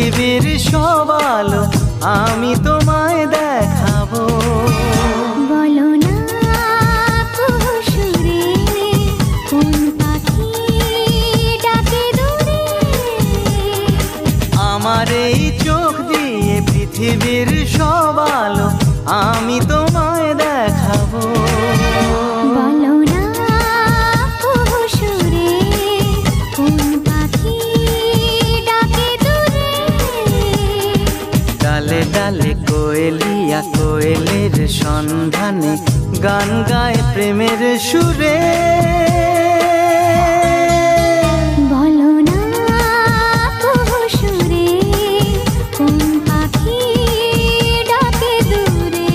পৃথিবীর সব আলো আমি তোমায় দেখাবো। বলো না কুহুসুরে কোন পাখি ডাকে দূরে। আমার এই চোখ দিয়ে পৃথিবীর সব আলো আমি তোমায় দেখাবো। বলো না কুহুসুরে কোন পাখি ডাকে দূরে। ডালে ডালে কোয়েলিয়া কোয়েলের সন্ধানে গান গায় প্রেমের সুরে। বলো না কুহুসুরে কোন পাখি ডাকে দূরে।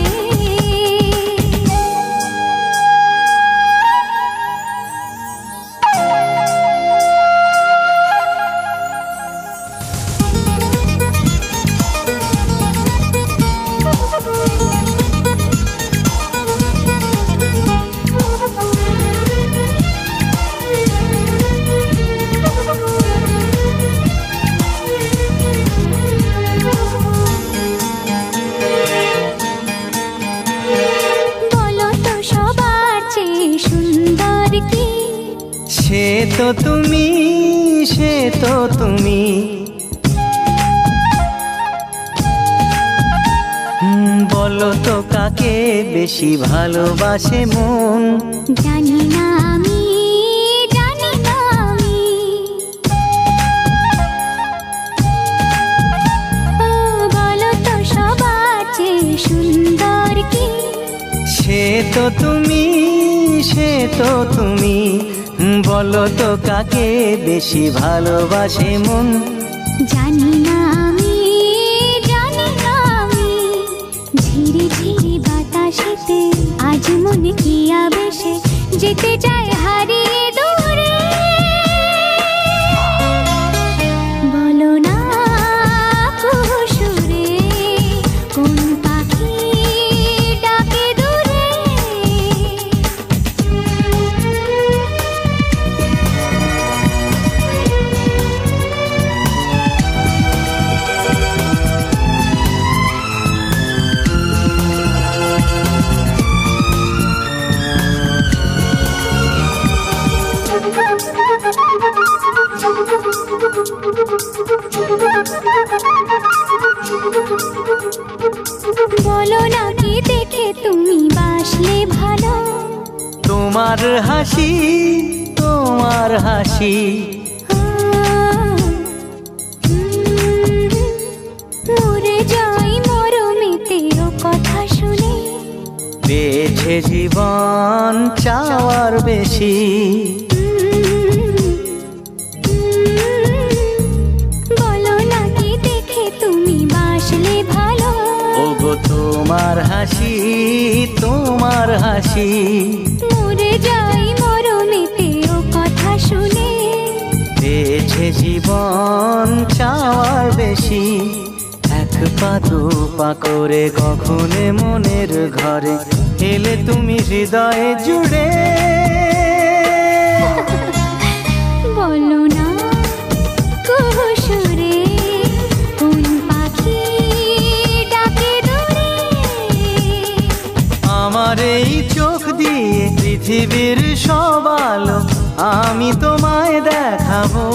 বলো তো সবার চেয়ে সুন্দর কি? সে তো তুমি, সে তো তুমি। বলো তো কাকে বেশি ভালোবাসে মন? জানি না আমি, জানি না আমি। ও বলো তো সবার চেয়ে সুন্দর কি? সে তো তুমি, সে তো তুমি। বলো তো কাকে বেশি ভালোবাসে মন? জানি না আমি, জানি না আমি। ঝিরি ঝিরি বাতাসেতে আজ মনে কি আবেশে যেতে চায় হারিয়ে দূরে। বলো না কুহুসুরে কোন পাখি ডাকে দূরে। বলো না কি দেখে তুমি বাসলে ভালো? তোমার হাসি, তোমার হাসি। মরে যাই মরমেতে ও কথা শুনে। পেয়েছে জীবন চাওয়ার বেশি। বলো না কি দেখে তুমি বাসলে ভালো? ওগো তোমার হাসি, তোমার হাসি। মরে যাই মরমেতে ও কথা শুনে। পেয়েছে জীবন চাওয়ার বেশি। এক পা দু পা করে কখনে মনের ঘরে এলে তুমি হৃদয়ে জুড়ে। বলো না কুহুসুরে কোন পাখি ডাকে দূরে। আমার এই চোখ দিয়ে পৃথিবীর সব আলো আমি তোমায় দেখাবো।